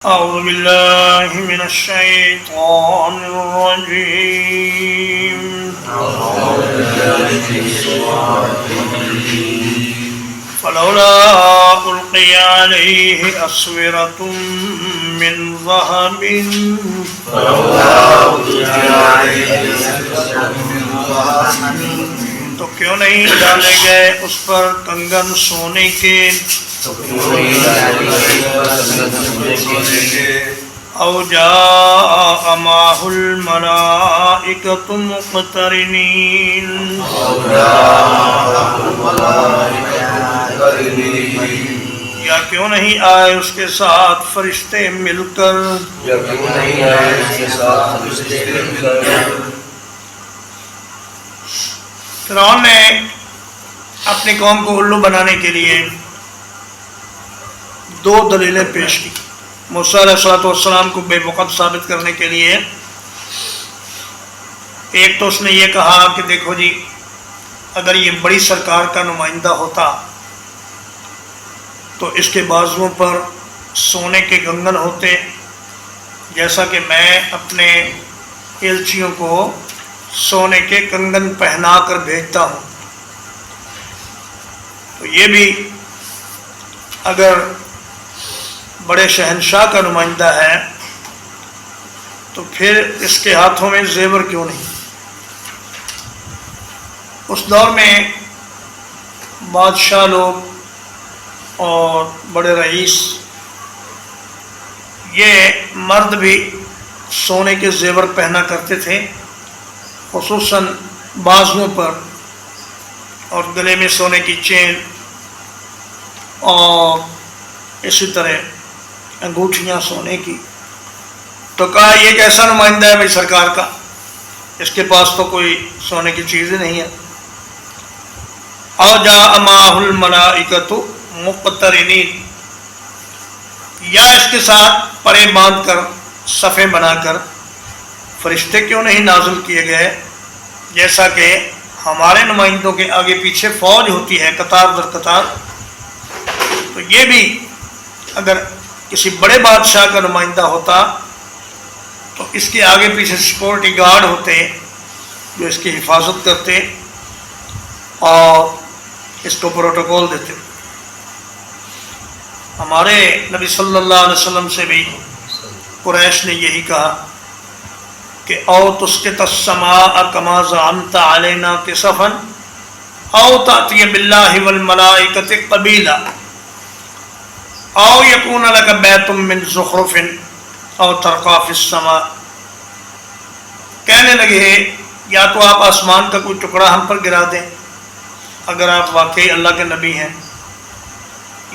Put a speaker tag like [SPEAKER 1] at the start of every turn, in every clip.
[SPEAKER 1] أعوذ بالله من الشيطان الرجيم فلولا ألقي عليه أسورة من ذهب تو کیوں نہیں ڈالے گئے اس پر کنگن سونے کے او جاء معه الملائکۃ مقترنین یا کیوں نہیں آئے اس کے ساتھ فرشتے مل کر فرعون نے اپنی قوم کو الو بنانے کے لیے دو دلیلیں پیش کی۔ موسیٰ علیہ السلام کو بے وقت ثابت کرنے کے لیے ایک تو اس نے یہ کہا کہ دیکھو جی، اگر یہ بڑی سرکار کا نمائندہ ہوتا تو اس کے بازوؤں پر سونے کے کنگن ہوتے، جیسا کہ میں اپنے ایلچیوں کو سونے کے کنگن پہنا کر بھیجتا ہوں۔ تو یہ بھی اگر بڑے شہنشاہ کا نمائندہ ہے تو پھر اس کے ہاتھوں میں زیور کیوں نہیں؟ اس دور میں بادشاہ لوگ اور بڑے رئیس، یہ مرد بھی سونے کے زیور پہنا کرتے تھے، خصوصاً بازوؤں پر، اور گلے میں سونے کی چین اور اسی طرح انگوٹھیاں سونے کی۔ تو کہا یہ کیسا نمائندہ ہے بھائی سرکار کا، اس کے پاس تو کوئی سونے کی چیز نہیں ہے۔ او جاء معه الملائکۃ مقترنین، یا اس کے ساتھ پرے باندھ کر صفیں بنا کر فرشتے کیوں نہیں نازل کیے گئے، جیسا کہ ہمارے نمائندوں کے آگے پیچھے فوج ہوتی ہے قطار در قطار۔ تو یہ بھی اگر کسی بڑے بادشاہ کا نمائندہ ہوتا تو اس کے آگے پیچھے سیکورٹی گارڈ ہوتے جو اس کی حفاظت کرتے اور اس کو پروٹوکول دیتے۔ ہمارے نبی صلی اللہ علیہ وسلم سے بھی قریش نے یہی کہا کہ او تسقط السماء کما زعمت علینا کسفا او تأتی باللہ والملائکۃ قبیلا او یکون لک بیت من زخرف او ترقی فی السماء۔ کہنے لگے یا تو آپ آسمان کا کوئی ٹکڑا ہم پر گرا دیں اگر آپ واقعی اللہ کے نبی ہیں،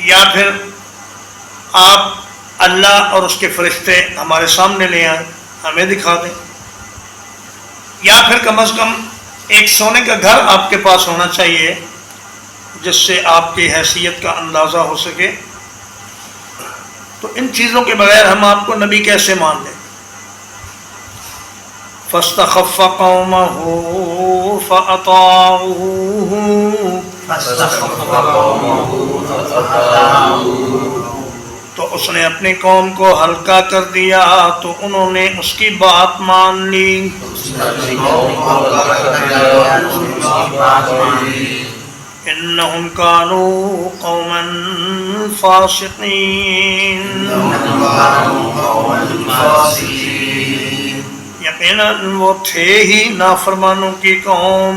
[SPEAKER 1] یا پھر آپ اللہ اور اس کے فرشتے ہمارے سامنے لے آئیں، ہمیں دکھا دیں، یا پھر کم از کم ایک سونے کا گھر آپ کے پاس ہونا چاہیے جس سے آپ کی حیثیت کا اندازہ ہو سکے۔ تو ان چیزوں کے بغیر ہم آپ کو نبی کیسے مان لیں؟ فاستخف قومه فأطاعوه، تو اس نے اپنی قوم کو ہلکا کر دیا تو انہوں نے اس کی بات مان لی۔ انہم کانوا قوما فاسقین، یقیناً وہ تھے ہی نافرمانوں کی قوم۔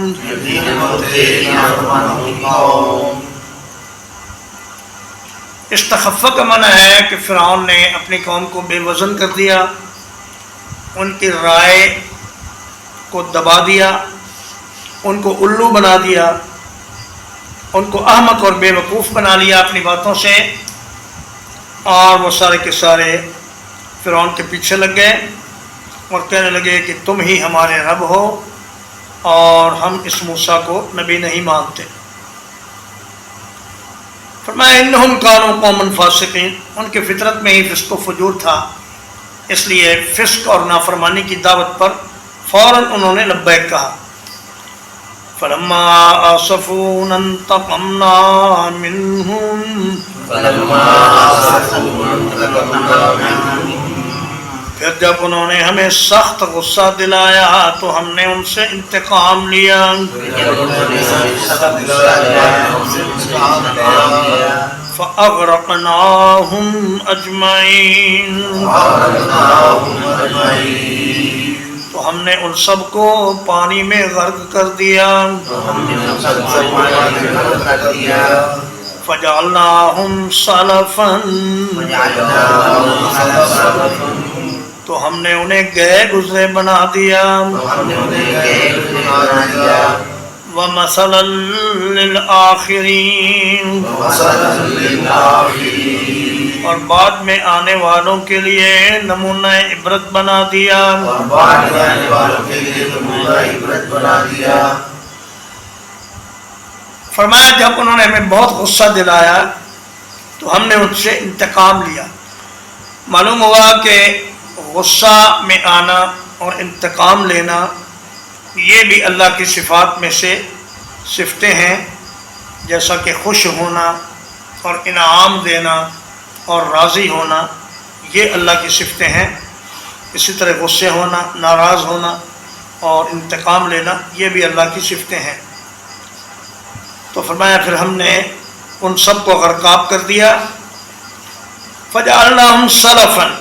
[SPEAKER 1] استخف کا معنی ہے کہ فرعون نے اپنی قوم کو بے وزن کر دیا، ان کی رائے کو دبا دیا، ان کو الو بنا دیا، ان کو احمق اور بے وقوف بنا لیا اپنی باتوں سے، اور وہ سارے کے سارے فرعون کے پیچھے لگ گئے اور کہنے لگے کہ تم ہی ہمارے رب ہو اور ہم اس موسیٰ کو نبی نہیں مانتے۔ فرمایا انہم کانوا قوما فاسقین، ان کے فطرت میں ہی فسق و فجور تھا، اس لیے فسق اور نافرمانی کی دعوت پر فوراً انہوں نے لبیک کہا۔ فلما آسفونا انتقمنا منهم پھر جب انہوں نے ہمیں سخت غصہ دلایا تو ہم نے ان سے انتقام لیا فَأَغْرَقْنَاهُمْ أَجْمَعِينَ تو ہم نے ان سب کو پانی میں غرق کر دیا فَجَعَلْنَاهُمْ سَلَفًا تو ہم نے انہیں گئے گزرے بنا دیا وَمَثَلًا لِلْآخِرِينَ اور بعد میں آنے والوں کے لیے نمونہ عبرت بنا دیا فرمایا جب انہوں نے ہمیں بہت غصہ دلایا تو ہم نے ان سے انتقام لیا معلوم ہوا کہ غصہ میں آنا اور انتقام لینا یہ بھی اللہ کی صفات میں سے صفتیں ہیں جیسا کہ خوش ہونا اور انعام دینا اور راضی ہونا یہ اللہ کی صفتیں ہیں اسی طرح غصے ہونا ناراض ہونا اور انتقام لینا یہ بھی اللہ کی صفتیں ہیں تو فرمایا پھر ہم نے ان سب کو غرقاب کر دیا فَجَعَلْنَاهُمْ سَلَفًا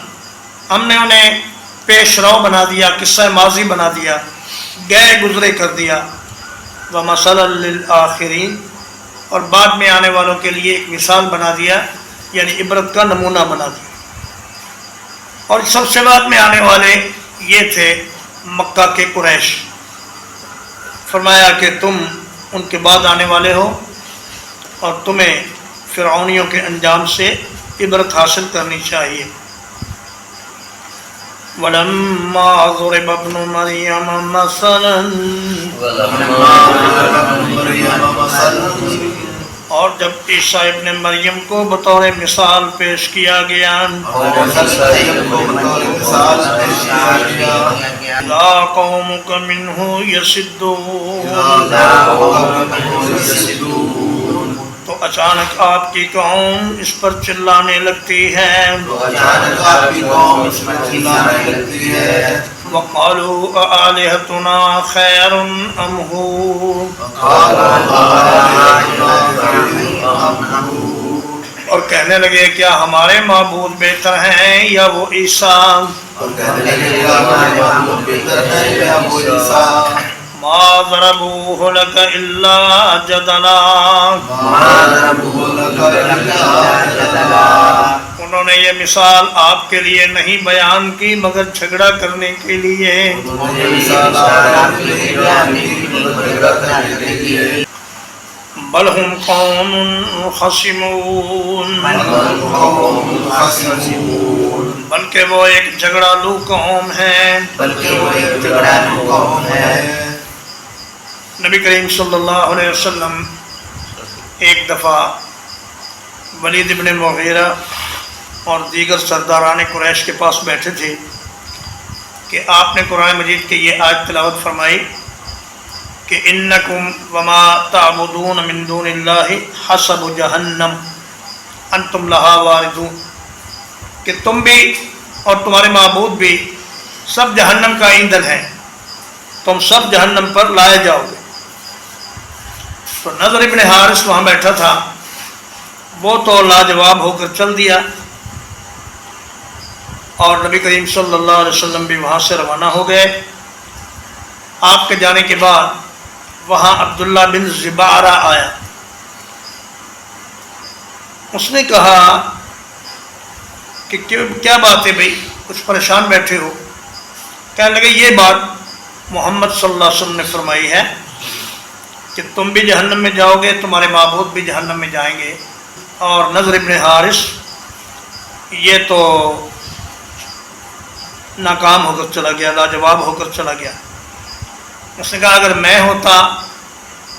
[SPEAKER 1] ہم نے انہیں پیش رو بنا دیا قصہ ماضی بنا دیا گئے گزرے کر دیا وَمَثَلًا لِلْآخِرِينَ اور بعد میں آنے والوں کے لیے ایک مثال بنا دیا یعنی عبرت کا نمونہ بنا دیا اور سب سے بعد میں آنے والے یہ تھے مکہ کے قریش فرمایا کہ تم ان کے بعد آنے والے ہو اور تمہیں فرعونیوں کے انجام سے عبرت حاصل کرنی چاہیے وَلَمَّا ضُرِبَ ابْنُ مَرْيَمَ مَثَلًا اور جب عیسیٰ ابن مریم کو بطور مثال پیش کیا گیا لَا قَوْمُكَ مِنْهُ يَصِدُّونَ تو اچانک آپ کی قوم اس پر چلانے لگتی ہے وَقَالُوا أَآلِهَتُنَا خَيْرٌ أَمْ هُوَ اور کہنے لگے کیا ہمارے معبود بہتر ہیں یا وہ عیسیٰ مَا ضَرَبُوهُ لَكَ إِلَّا جَدَلًا انہوں نے یہ مثال آپ کے لیے نہیں بیان کی مگر جھگڑا کرنے کے لیے بل ہم قوم خصمون بلکہ وہ ایک جھگڑالو قوم ہیں نبی کریم صلی اللہ علیہ وسلم ایک دفعہ ولید ابن مغیرہ اور دیگر سرداران قریش کے پاس بیٹھے تھے کہ آپ نے قرآن مجید کی یہ آیت تلاوت فرمائی کہ انکم وما تعبدون من دون اللہ حسب جہنم انتم لہا واردون کہ تم بھی اور تمہارے معبود بھی سب جہنم کا ایندھن ہیں تم سب جہنم پر لائے جاؤ گے تو نضر ابن حارث وہاں بیٹھا تھا وہ تو لاجواب ہو کر چل دیا اور نبی کریم صلی اللہ علیہ وسلم بھی وہاں سے روانہ ہو گئے آپ کے جانے کے بعد وہاں عبداللہ بن زبارہ آیا اس نے کہا کہ کیا بات ہے بھائی کچھ پریشان بیٹھے ہو کہنے لگے یہ بات محمد صلی اللہ علیہ وسلم نے فرمائی ہے کہ تم بھی جہنم میں جاؤ گے تمہارے معبود بھی جہنم میں جائیں گے اور نضر ابن حارث یہ تو ناکام ہو کر چلا گیا لاجواب ہو کر چلا گیا اس نے کہا اگر میں ہوتا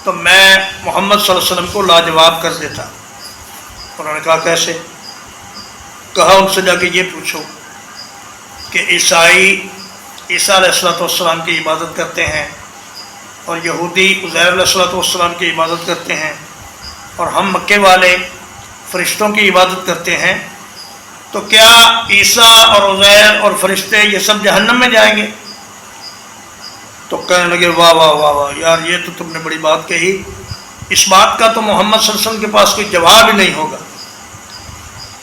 [SPEAKER 1] تو میں محمد صلی اللہ علیہ وسلم کو لاجواب کر دیتا انہوں نے کہا کیسے کہا ان سے جا کے یہ پوچھو کہ عیسیٰ علیہ السلام کی عبادت کرتے ہیں اور یہودی عزیر علیہ السلام کی عبادت کرتے ہیں اور ہم مکے والے فرشتوں کی عبادت کرتے ہیں، تو کیا عیسیٰ اور عزیر اور فرشتے یہ سب جہنم میں جائیں گے؟ تو کہنے لگے واہ واہ واہ واہ یار، یہ تو تم نے بڑی بات کہی، اس بات کا تو محمد صلی اللہ علیہ وسلم کے پاس کوئی جواب ہی نہیں ہوگا۔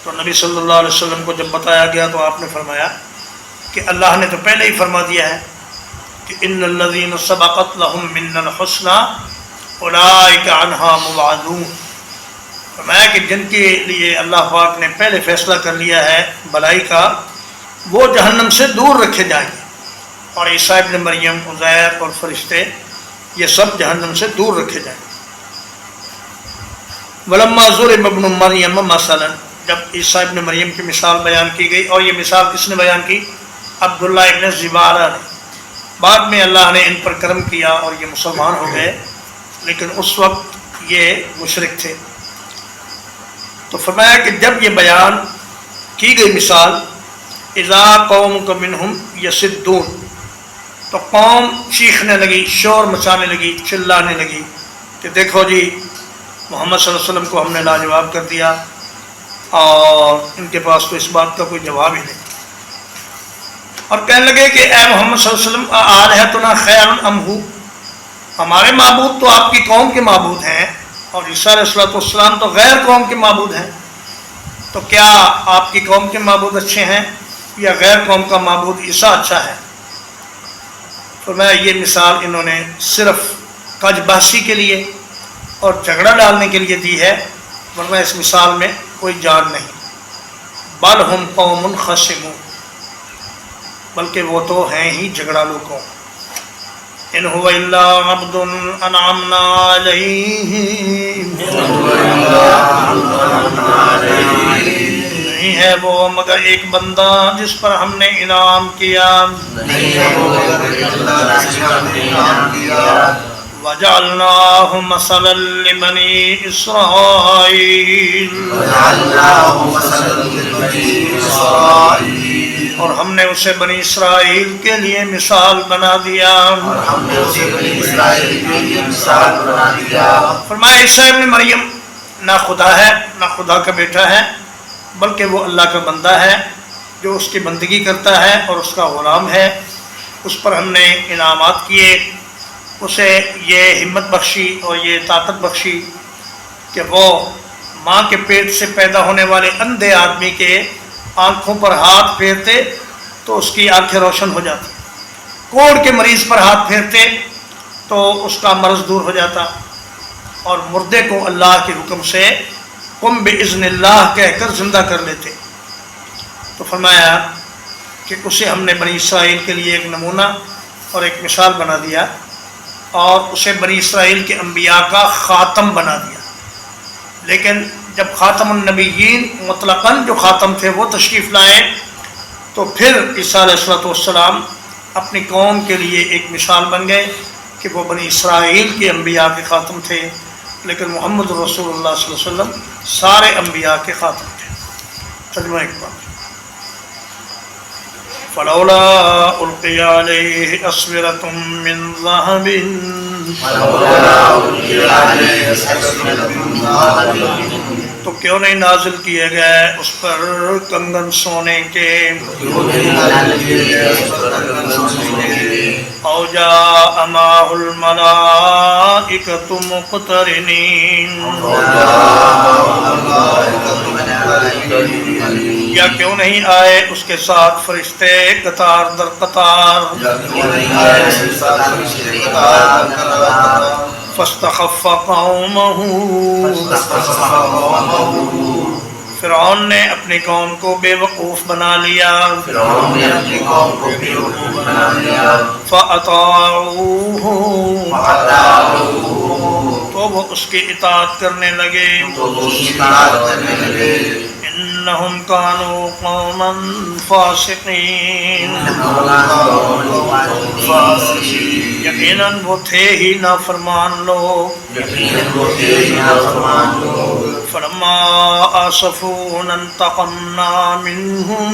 [SPEAKER 1] تو نبی صلی اللہ علیہ وسلم کو جب بتایا گیا تو آپ نے فرمایا کہ اللہ نے تو پہلے ہی فرما دیا ہے کہ ان الذین سبقت لہم منا الحسنی اولئک عنہا مبعدون، فرمایا کہ جن کے لیے اللہ پاک نے پہلے فیصلہ کر لیا ہے بھلائی کا، وہ جہنم سے دور رکھے جائیں گے، اور عیسیٰ ابن مریم، عزیر اور فرشتے یہ سب جہنم سے دور رکھے جائیں گے۔ ولما ضرب ابن مریم مثلا، جب عیسیٰ ابن مریم کی مثال بیان کی گئی، اور یہ مثال کس نے بیان کی؟ عبداللہ ابن زبارہ نے۔ بعد میں اللہ نے ان پر کرم کیا اور یہ مسلمان ہو گئے، لیکن اس وقت یہ مشرک تھے۔ تو فرمایا کہ جب یہ بیان کی گئی مثال، اذا قومک منہم یصدون، تو قوم چیخنے لگی، شور مچانے لگی، چلانے لگی کہ دیکھو جی محمد صلی اللہ علیہ وسلم کو ہم نے لاجواب کر دیا اور ان کے پاس تو اس بات کا کوئی جواب ہی نہیں، اور کہنے لگے کہ اے محمد صلی اللہ علیہ وسلم آلہتنا خیر ام ہو، ہمارے معبود تو آپ کی قوم کے معبود ہیں اور عیسیٰ علیہ السلام تو غیر قوم کے معبود ہیں، تو کیا آپ کی قوم کے معبود اچھے ہیں یا غیر قوم کا معبود عیسیٰ اچھا ہے؟ فرمایا یہ مثال انہوں نے صرف کج بحثی کے لیے اور جھگڑا ڈالنے کے لیے دی ہے، ورنہ اس مثال میں کوئی جان نہیں۔ بل ہم قوم خصمون، بلکہ وہ تو ہیں ہی جھگڑالو قوم۔ ان هو الا عبد انعمنا علیہ، نہیں ہے وہ مگر ایک بندہ جس پر ہم نے انعام کیا، وجعلناہ مثلا لبنی اسرائیل، اور ہم نے اسے بنی اسرائیل کے لیے مثال بنا دیا۔ فرمایا عیسیٰ ابن مریم نہ خدا ہے نہ خدا کا بیٹا ہے، بلکہ وہ اللہ کا بندہ ہے جو اس کی بندگی کرتا ہے اور اس کا غلام ہے۔ اس پر ہم نے انعامات کیے، اسے یہ ہمت بخشی اور یہ طاقت بخشی کہ وہ ماں کے پیٹ سے پیدا ہونے والے اندھے آدمی کے آنکھوں پر ہاتھ پھیرتے تو اس کی آنکھیں روشن ہو جاتی، کوڑ کے مریض پر ہاتھ پھیرتے تو اس کا مرض دور ہو جاتا، اور مردے کو اللہ کے حکم سے قم باذن اللہ کہہ کر زندہ کر لیتے۔ تو فرمایا کہ اسے ہم نے بنی اسرائیل کے لیے ایک نمونہ اور ایک مثال بنا دیا، اور اسے بنی اسرائیل کے انبیاء کا خاتم بنا دیا۔ لیکن جب خاتم النبیین مطلقاً جو خاتم تھے وہ تشریف لائے، تو پھر عیسیٰ علیہ السلام اپنی قوم کے لیے ایک مثال بن گئے کہ وہ بنی اسرائیل کے انبیاء کے خاتم تھے، لیکن محمد رسول اللہ صلی اللہ علیہ وسلم سارے انبیاء کے خاتم تھے۔ ترجمہ ایک بار، فلولا القی علیہ اسورۃ من ذہب، تو کیوں نہیں نازل کیے گئے اس پر کنگن سونے کے، او جاء معہ الملائکۃ مقترنین، یا کیوں نہیں آئے اس کے ساتھ فرشتے قطار در قطار، فاستخف قومہ، فرعون نے اپنی قوم کو بے وقوف بنا لیا، فَأَطَاعُوهُ، تو وہ اس کی اطاعت کرنے لگے، انہم کانوا قوما فاسقین، یقیناً وہ تھے ہی نافرمان لوگ، فلما آسفونا انتقمنا منہم،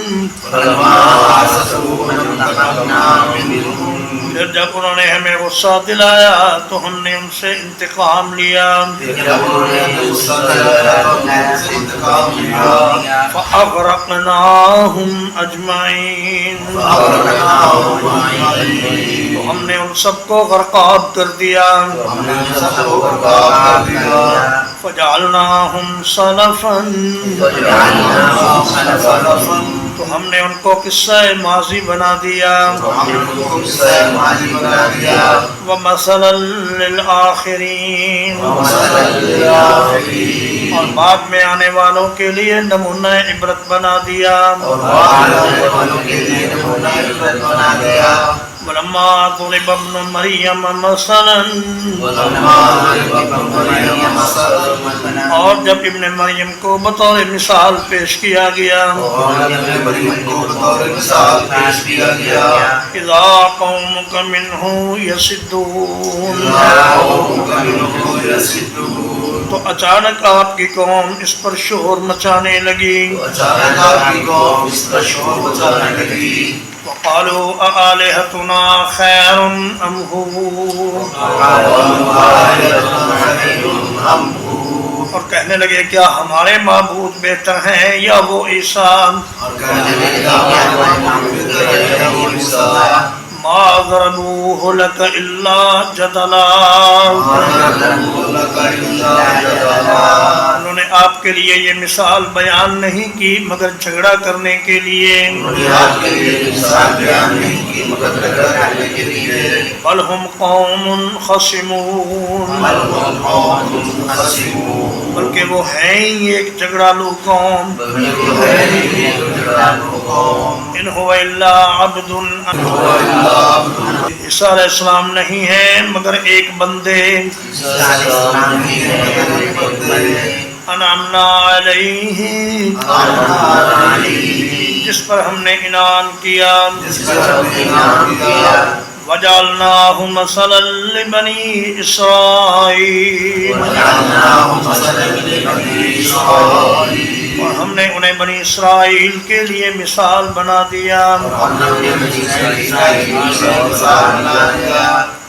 [SPEAKER 1] پھر جب انہوں نے ہمیں غصہ دلایا تو ہم نے ان سے انتقام لیا فَأَغْرَقْنَاهُمْ أَجْمَعِينَ تو ہم نے ان سب کو غرقاب کر دیا فَجَعَلْنَاهُمْ سَلَفًا تو ہم نے ان کو قصہ ماضی بنا دیا وَمَثَلًا لِلْآخِرِينَ اور بعد میں آنے والوں کے لیے نمونہ عبرت بنا دیا وَلَمَّا ضُرِبَ ابْنُ مَرْيَمَ مَثَلًا اور جب ابن مریم کو بطور مثال پیش کیا گیا اِذَا قَوْمُكَ مِنْهُ يَصِدُّونَ تو اچانک آپ کی قوم اس پر شور مچانے لگی وَقَالُوا أَآلِهَتُنَا خَيْرٌ أَمْ هُوَ اور کہنے لگے کیا ہمارے معبود بہتر ہیں یا وہ عیسیٰ مَا ضَرَبُوهُ لَكَ إِلَّا جَدَلًا انہوں نے آپ کے لیے یہ مثال بیان نہیں کی مگر جھگڑا کرنے کے لیے بل ہم قوم خصمون بلکہ وہ ہیں ہی ایک جھگڑالو قوم ان هو الا عبد عیسیٰ علیہ السلام نہیں ہے مگر ایک بندے انعمنا علیہ جس پر ہم نے انعام کیا وَجَعَلْنَاهُ مَثَلًا لِبَنِي إِسْرَائِيلَ اور ہم نے انہیں بنی اسرائیل کے لیے مثال بنا دیا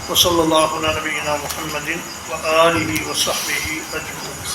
[SPEAKER 1] وصلی اللہ علی نبینا محمد وآلہ وصحبہ اجمعین.